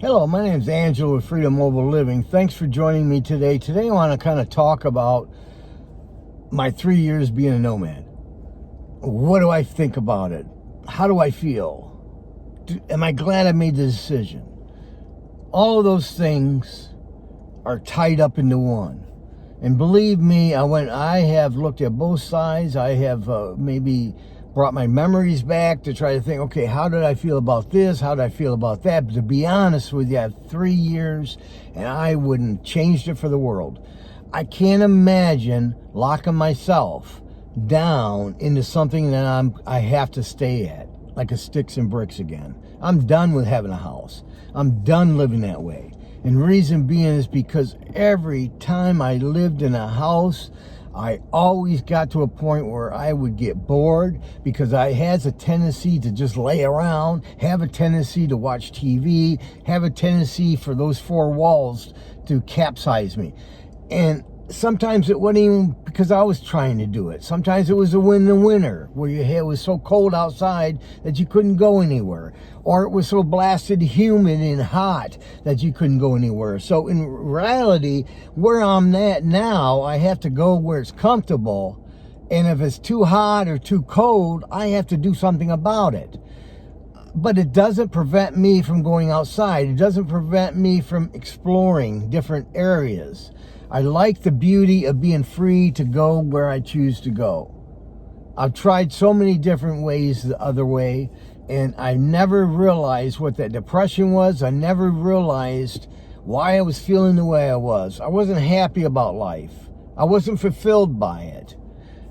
Hello, my name is Angelo with Freedom Mobile Living. Thanks for joining me today. Today I want to kind of talk about my 3 years being a nomad. What do I think about it? How do I feel? Am I glad I made the decision? All of those things are tied up into one. And believe me, I have looked at both sides. I have maybe brought my memories back to try to think, okay, how did I feel about this? How did I feel about that? But to be honest with you, I have 3 years and I wouldn't change it for the world. I can't imagine locking myself down into something that I have to stay at, like a sticks and bricks again. I'm done with having a house. I'm done living that way. And reason being is because every time I lived in a house, I always got to a point where I would get bored because I had a tendency to just lay around, have a tendency to watch TV, have a tendency for those four walls to capsize me. And sometimes it wasn't even because I was trying to do it. Sometimes it was in the winter where it was so cold outside that you couldn't go anywhere. Or it was so blasted humid and hot that you couldn't go anywhere. So in reality, where I'm at now, I have to go where it's comfortable. And if it's too hot or too cold, I have to do something about it. But it doesn't prevent me from going outside. It doesn't prevent me from exploring different areas. I like the beauty of being free to go where I choose to go. I've tried so many different ways the other way, and I never realized what that depression was. I never realized why I was feeling the way I was. I wasn't happy about life. I wasn't fulfilled by it.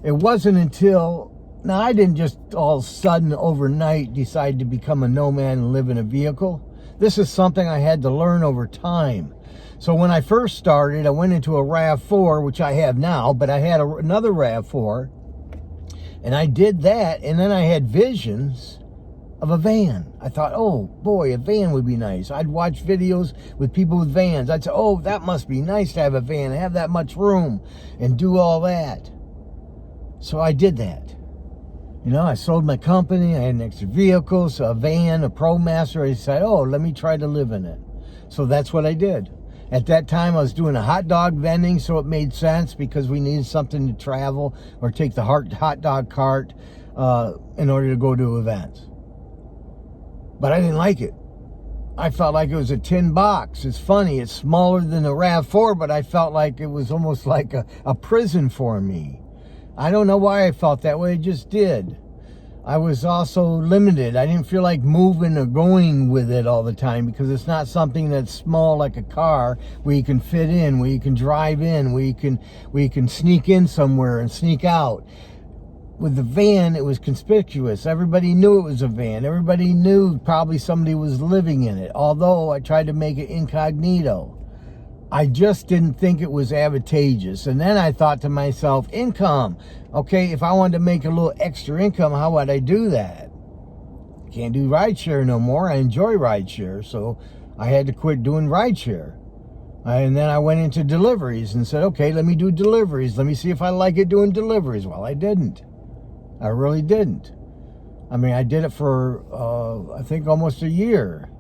It wasn't until, now I didn't just all of a sudden overnight decide to become a nomad and live in a vehicle. This is something I had to learn over time. So when I first started, I went into a RAV4, which I have now, but I had another RAV4, and I did that, and then I had visions of a van. I thought, oh boy, a van would be nice. I'd watch videos with people with vans. I'd say, oh, that must be nice to have a van, have that much room, and do all that. So I did that. You know, I sold my company, I had an extra vehicle, so a van, a ProMaster. I decided, oh, let me try to live in it. So that's what I did. At that time, I was doing a hot dog vending, so it made sense because we needed something to travel or take the hot dog cart in order to go to events. But I didn't like it. I felt like it was a tin box. It's funny, it's smaller than a RAV4, but I felt like it was almost like a prison for me. I don't know why I felt that way, it just did. I was also limited. I didn't feel like moving or going with it all the time because it's not something that's small like a car where you can fit in, where you can drive in, where you can sneak in somewhere and sneak out. With the van, it was conspicuous. Everybody knew it was a van. Everybody knew probably somebody was living in it, although I tried to make it incognito. I just didn't think it was advantageous. And then I thought to myself, income. Okay, if I wanted to make a little extra income, how would I do that? I can't do rideshare no more. I enjoy rideshare, so I had to quit doing rideshare. And then I went into deliveries and said, okay, let me do deliveries. Let me see if I like it doing deliveries. Well, I didn't. I really didn't. I mean, I did it for, I think, almost a year.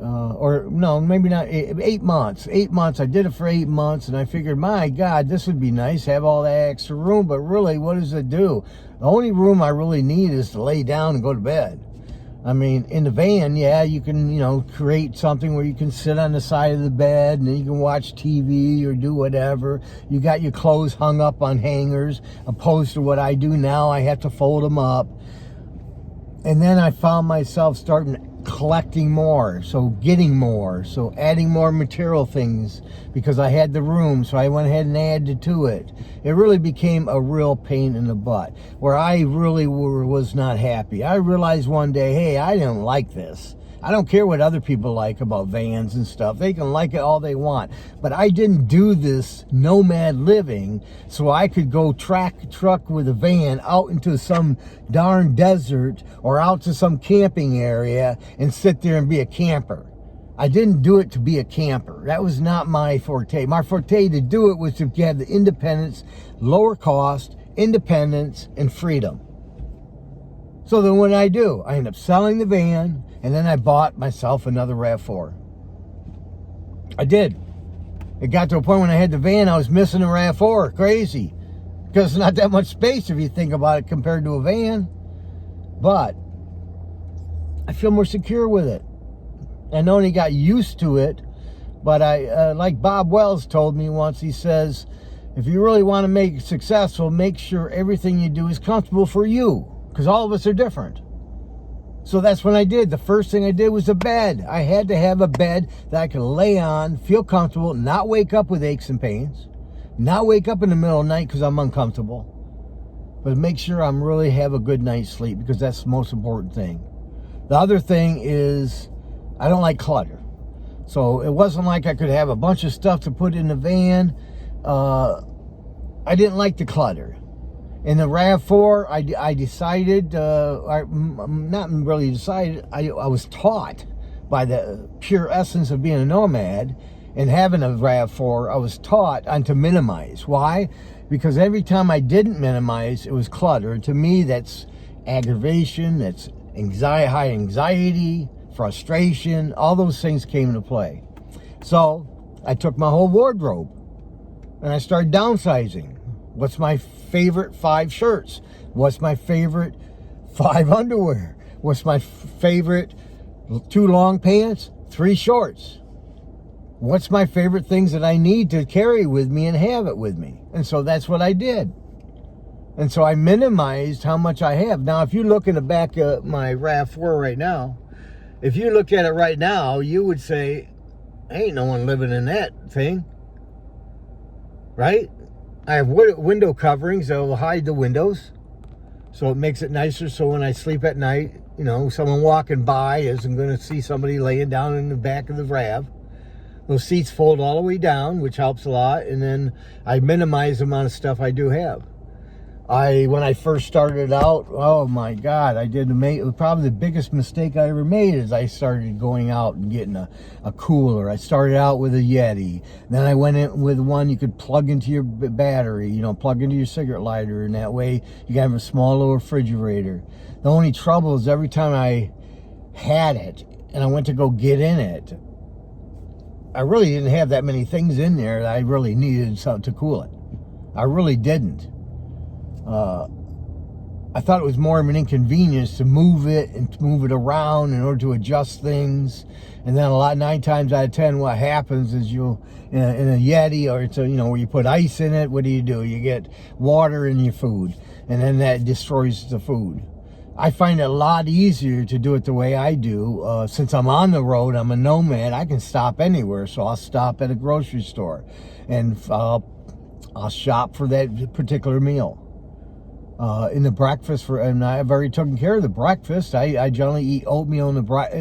Or no, maybe not 8 months. 8 months. I did it for 8 months, and I figured, my God, this would be nice, have all that extra room. But really, what does it do? The only room I really need is to lay down and go to bed. I mean, in the van, yeah, you can, create something where you can sit on the side of the bed and then you can watch TV or do whatever. You got your clothes hung up on hangers, opposed to what I do now. I have to fold them up. And then I found myself starting collecting more, so getting more, so adding more material things because I had the room, so I went ahead and added to it. It really became a real pain in the butt where I really was not happy. I realized one day, hey, I don't like this. I don't care what other people like about vans and stuff. They can like it all they want. But I didn't do this nomad living so I could go truck with a van out into some darn desert or out to some camping area and sit there and be a camper. I didn't do it to be a camper. That was not my forte. My forte to do it was to have the independence, lower cost, independence, and freedom. So then what did I do? I ended up selling the van, And then I bought myself another RAV4. I did. It got to a point when I had the van, I was missing a RAV4. Crazy. Because it's not that much space if you think about it compared to a van. But I feel more secure with it. I not only got used to it, but I, like Bob Wells told me once, he says, if you really want to make it successful, make sure everything you do is comfortable for you. Because all of us are different. So that's what I did. The first thing I did was a bed. I had to have a bed that I could lay on, feel comfortable, not wake up with aches and pains, not wake up in the middle of the night because I'm uncomfortable, but make sure I'm really have a good night's sleep, because that's the most important thing. The other thing is I don't like clutter. So it wasn't like I could have a bunch of stuff to put in the van. I didn't like the clutter. In the RAV4, I decided, not really decided, I was taught by the pure essence of being a nomad and having a RAV4, I was taught on to minimize. Why? Because every time I didn't minimize, it was clutter. To me, that's aggravation, that's anxiety, high anxiety, frustration, all those things came into play. So I took my whole wardrobe and I started downsizing. What's my favorite 5 shirts? What's my favorite 5 underwear? What's my favorite 2 long pants, 3 shorts? What's my favorite things that I need to carry with me and have it with me? And so that's what I did. And so I minimized how much I have. Now, if you look in the back of my RAV4 right now, if you look at it right now, you would say, ain't no one living in that thing, right? I have window coverings that will hide the windows, so it makes it nicer. So when I sleep at night, you know, someone walking by isn't going to see somebody laying down in the back of the RAV. Those seats fold all the way down, which helps a lot. And then I minimize the amount of stuff I do have. When I first started out, oh my God, probably the biggest mistake I ever made is I started going out and getting a cooler. I started out with a Yeti. Then I went in with one you could plug into your battery, you know, plug into your cigarette lighter, and that way you can have a small little refrigerator. The only trouble is every time I had it and I went to go get in it, I really didn't have that many things in there that I really needed something to cool it. I really didn't. I thought it was more of an inconvenience to move it and to move it around in order to adjust things. And then 9 times out of 10, what happens is in a Yeti, or it's where you put ice in it, what do? You get water in your food, and then that destroys the food. I find it a lot easier to do it the way I do. Since I'm on the road, I'm a nomad, I can stop anywhere. So I'll stop at a grocery store and I'll shop for that particular meal. In the breakfast, and I've already taken care of the breakfast. I generally eat oatmeal in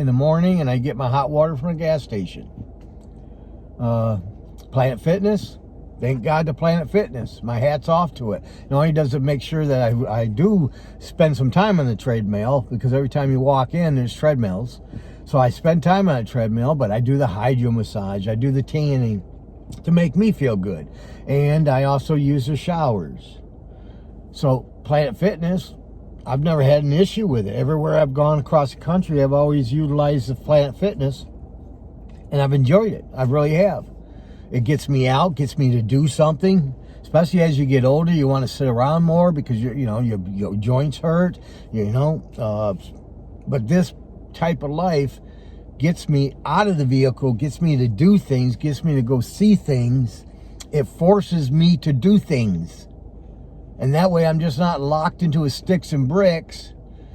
the morning, and I get my hot water from a gas station. Planet Fitness, thank God to Planet Fitness. My hat's off to it. Not only does it make sure that I do spend some time on the treadmill, because every time you walk in, there's treadmills. So I spend time on a treadmill, but I do the hydro massage. I do the tanning to make me feel good. And I also use the showers. So Planet Fitness, I've never had an issue with it. Everywhere I've gone across the country, I've always utilized the Planet Fitness, and I've enjoyed it. I really have. It gets me out, gets me to do something. Especially as you get older, you want to sit around more because your joints hurt. But this type of life gets me out of the vehicle, gets me to do things, gets me to go see things. It forces me to do things. And that way I'm just not locked into a sticks and bricks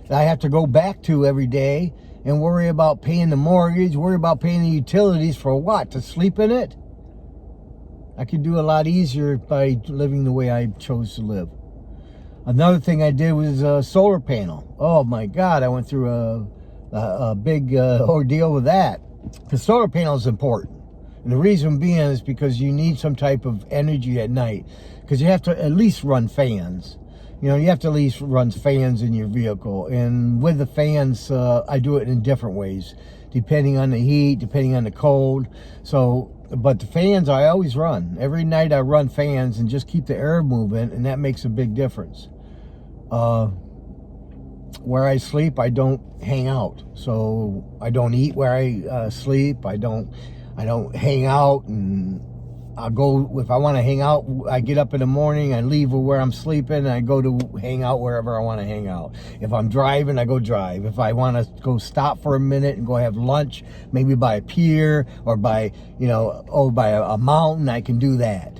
that I have to go back to every day and worry about paying the mortgage, worry about paying the utilities for what? To sleep in it? I could do a lot easier by living the way I chose to live. Another thing I did was a solar panel. Oh my God, I went through a big ordeal with that. The solar panel is important. And the reason being is because you need some type of energy at night. Because you have to at least run fans. You have to at least run fans in your vehicle. And with the fans, I do it in different ways. Depending on the heat, depending on the cold. But the fans I always run. Every night I run fans and just keep the air moving. And that makes a big difference. where I sleep, I don't hang out. So I don't eat where I sleep. I don't hang out, and I'll go, if I want to hang out, I get up in the morning, I leave where I'm sleeping, and I go to hang out wherever I want to hang out. If I'm driving, I go drive. If I want to go stop for a minute and go have lunch, maybe by a pier or by, by a mountain, I can do that.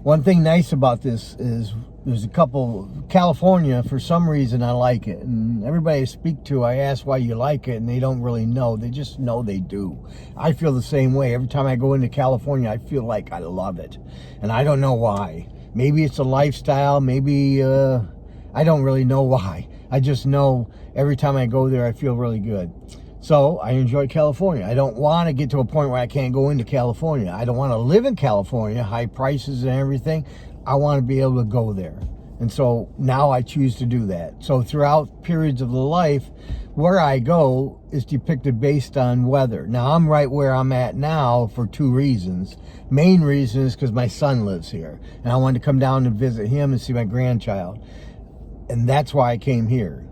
One thing nice about this is there's a couple, California, for some reason I like it. And everybody I speak to, I ask why you like it, and they don't really know. They just know they do. I feel the same way. Every time I go into California, I feel like I love it. And I don't know why. Maybe it's a lifestyle. Maybe, I don't really know why. I just know every time I go there, I feel really good. So I enjoy California. I don't want to get to a point where I can't go into California. I don't want to live in California, high prices and everything. I want to be able to go there. And so now I choose to do that. So throughout periods of the life, where I go is depicted based on weather. Now I'm right where I'm at now for two reasons. Main reason is because my son lives here, and I wanted to come down and visit him and see my grandchild. And that's why I came here.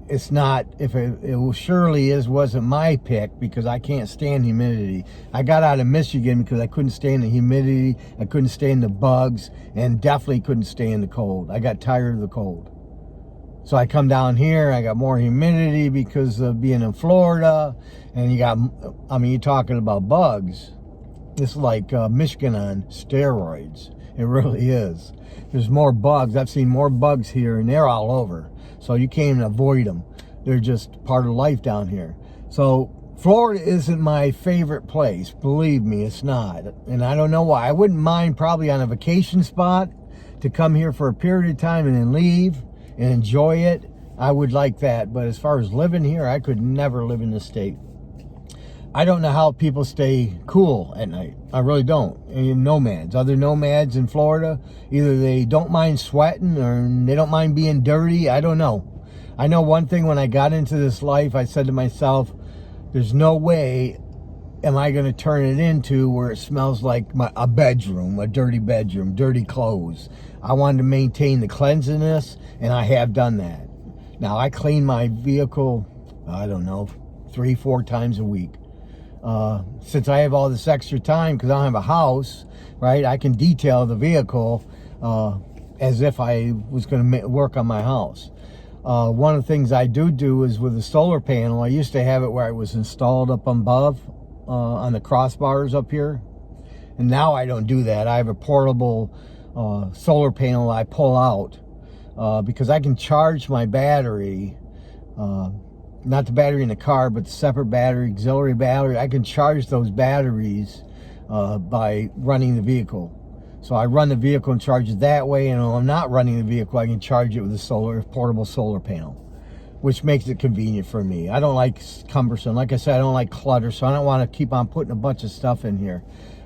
It's not, if it surely wasn't my pick, because I can't stand humidity. I got out of Michigan because I couldn't stand the humidity, I couldn't stand the bugs, and definitely couldn't stand the cold. I got tired of the cold. So I come down here, I got more humidity because of being in Florida, and you're talking about bugs. It's like Michigan on steroids. It really is. There's more bugs. I've seen more bugs here, and they're all over. So you can't even avoid them. They're just part of life down here. So Florida isn't my favorite place. Believe me, it's not. And I don't know why. I wouldn't mind probably on a vacation spot to come here for a period of time and then leave and enjoy it. I would like that. But as far as living here, I could never live in this state. I don't know how people stay cool at night. I really don't. And other nomads in Florida, either they don't mind sweating or they don't mind being dirty. I don't know. I know one thing, when I got into this life, I said to myself, there's no way am I going to turn it into where it smells like a bedroom, a dirty bedroom, dirty clothes. I wanted to maintain the cleanliness, and I have done that. Now, I clean my vehicle, 3-4 times a week. Since I have all this extra time, because I don't have a house, right, I can detail the vehicle as if I was going to work on my house. One of the things I do is with the solar panel, I used to have it where it was installed up above on the crossbars up here, and now I don't do that. I have a portable solar panel I pull out because I can charge my battery, not the battery in the car, but the separate battery, auxiliary battery. I can charge those batteries by running the vehicle. So I run the vehicle and charge it that way, and when I'm not running the vehicle, I can charge it with a portable solar panel, which makes it convenient for me. I don't like cumbersome. Like I said, I don't like clutter, so I don't want to keep on putting a bunch of stuff in here.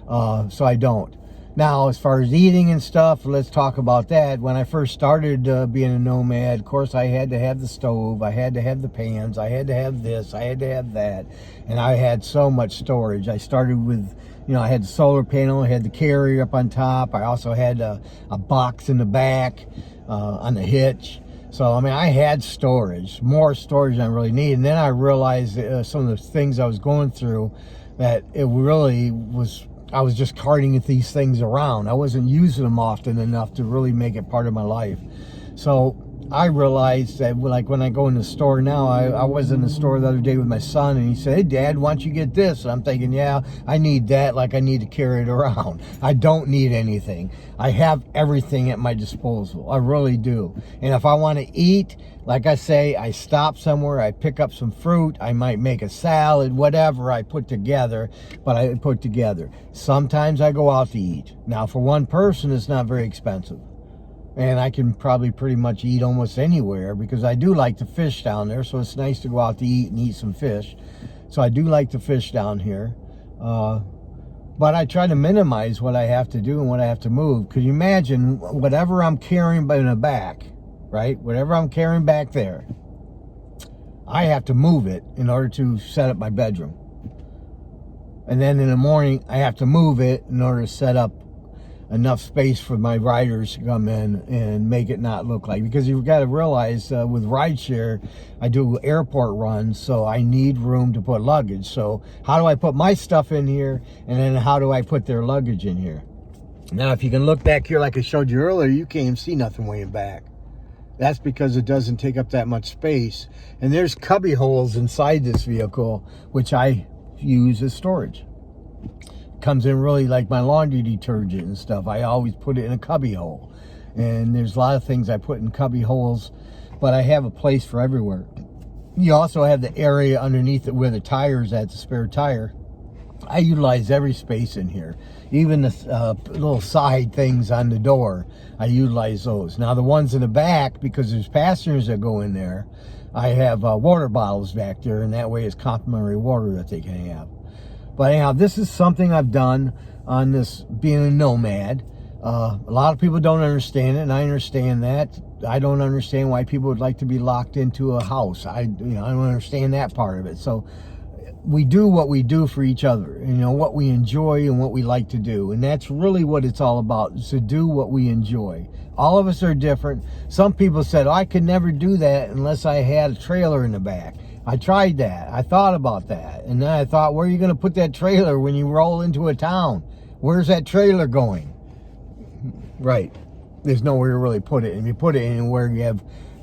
So I don't. Now, as far as eating and stuff, let's talk about that. When I first started being a nomad, of course, I had to have the stove, I had to have the pans, I had to have this, I had to have that, and I had so much storage. I started with, I had the solar panel, I had the carrier up on top, I also had a box in the back on the hitch. So, I had storage, more storage than I really needed. And then I realized some of the things I was going through, that it really was, I was just carting these things around. I wasn't using them often enough to really make it part of my life. So I realized that, like, when I go in the store now, I was in the store the other day with my son, and he said, "Hey, Dad, why don't you get this?" And I'm thinking, yeah, I need that, like I need to carry it around. I don't need anything. I have everything at my disposal. I really do. And if I want to eat, like I say, I stop somewhere, I pick up some fruit, I might make a salad, whatever I put together, but I put together. Sometimes I go out to eat. Now, for one person, it's not very expensive. And I can probably pretty much eat almost anywhere, because I do like to fish down there, so it's nice to go out to eat and eat some fish. So I do like to fish down here. But I try to minimize what I have to do and what I have to move. Could you imagine whatever I'm carrying in the back, right? Whatever I'm carrying back there, I have to move it in order to set up my bedroom. And then in the morning, I have to move it in order to set up enough space for my riders to come in and make it not look like, because you've got to realize with rideshare, I do airport runs, so I need room to put luggage. So how do I put my stuff in here, and then how do I put their luggage in here? Now, if you can look back here like I showed you earlier, you can't even see nothing way back. That's because it doesn't take up that much space. And there's cubby holes inside this vehicle, which I use as storage. Comes in really like my laundry detergent and stuff. I always put it in a cubby hole. And there's a lot of things I put in cubby holes, but I have a place for everywhere. You also have the area underneath it where the tire's at, the spare tire. I utilize every space in here. Even the little side things on the door, I utilize those. Now the ones in the back, because there's passengers that go in there, I have water bottles back there, and that way it's complimentary water that they can have. But anyhow, this is something I've done on this being a nomad. A lot of people don't understand it, and I understand that. I don't understand why people would like to be locked into a house. I don't understand that part of it. So we do what we do for each other, what we enjoy and what we like to do. And that's really what it's all about, is to do what we enjoy. All of us are different. Some people said, I could never do that unless I had a trailer in the back. I tried that. I thought about that. And then I thought, where are you going to put that trailer when you roll into a town? Where's that trailer going? Right. There's nowhere to really put it. If you put it anywhere,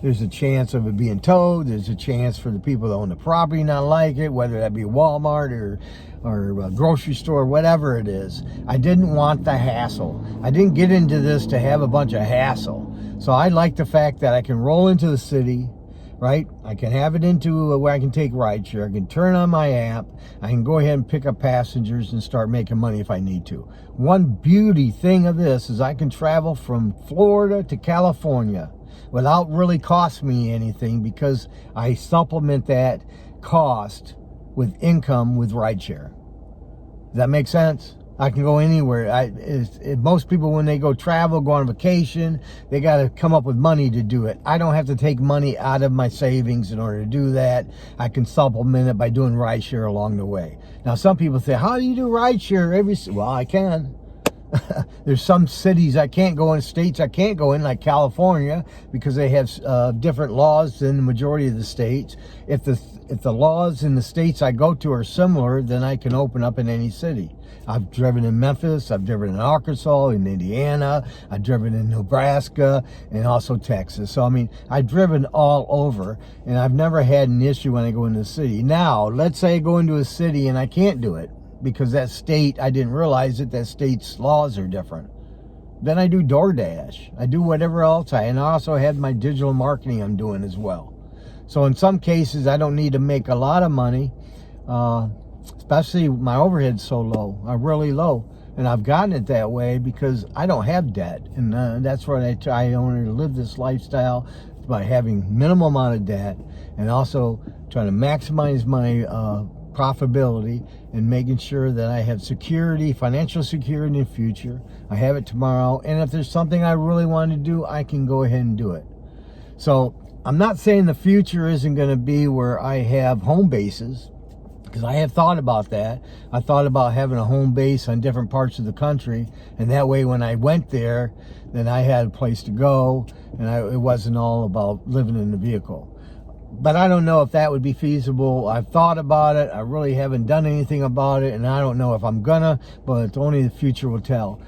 there's a chance of it being towed. There's a chance for the people that own the property not like it, whether that be Walmart or a grocery store, whatever it is. I didn't want the hassle. I didn't get into this to have a bunch of hassle. So I like the fact that I can roll into the city, right? I can have it into where I can take rideshare. I can turn on my app. I can go ahead and pick up passengers and start making money if I need to. One beauty thing of this is I can travel from Florida to California without really cost me anything, because I supplement that cost with income with rideshare. Does that make sense? I can go anywhere. Most people, when they go travel, go on vacation, they got to come up with money to do it. I don't have to take money out of my savings in order to do that. I can supplement it by doing rideshare along the way. Now, some people say, how do you do rideshare? Well, I can. There's some cities I can't go in, states I can't go in, like California, because they have different laws than the majority of the states. If the laws in the states I go to are similar, then I can open up in any city. I've driven in Memphis, I've driven in Arkansas, in Indiana, I've driven in Nebraska, and also Texas. So, I've driven all over, and I've never had an issue when I go into the city. Now, let's say I go into a city and I can't do it, because that state, I didn't realize that state's laws are different. Then I do DoorDash. I do whatever else and I also have my digital marketing I'm doing as well. So in some cases, I don't need to make a lot of money, especially my overhead's so low, really low. And I've gotten it that way because I don't have debt. And that's what I try to live this lifestyle, by having minimal amount of debt, and also trying to maximize my profitability, and making sure that I have security, financial security in the future. I have it tomorrow, and if there's something I really want to do, I can go ahead and do it. So I'm not saying the future isn't going to be where I have home bases, because I have thought about that. I thought about having a home base on different parts of the country, and that way when I went there, then I had a place to go, and it wasn't all about living in the vehicle. But I don't know if that would be feasible. I've thought about it. I really haven't done anything about it, and I don't know if I'm gonna, but only the future will tell.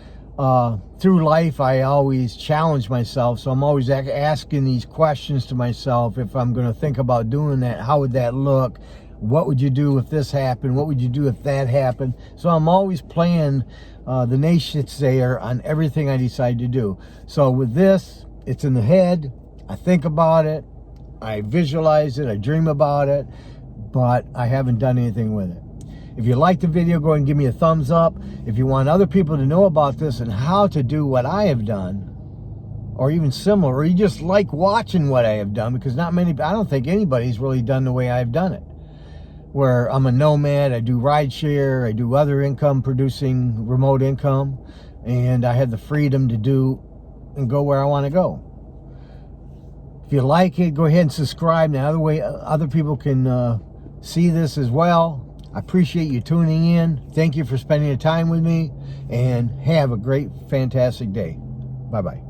Through life, I always challenge myself, so I'm always asking these questions to myself. If I'm gonna think about doing that, how would that look? What would you do if this happened? What would you do if that happened? So I'm always playing the naysayer on everything I decide to do. So with this, it's in the head. I think about it. I visualize it, I dream about it, but I haven't done anything with it. If you like the video, go ahead and give me a thumbs up. If you want other people to know about this and how to do what I have done, or even similar, or you just like watching what I have done, because I don't think anybody's really done the way I've done it. Where I'm a nomad, I do rideshare, I do other income producing, remote income, and I have the freedom to do and go where I want to go. If you like it, go ahead and subscribe. Now, other people can see this as well. I appreciate you tuning in. Thank you for spending the time with me, and have a great, fantastic day. Bye-bye.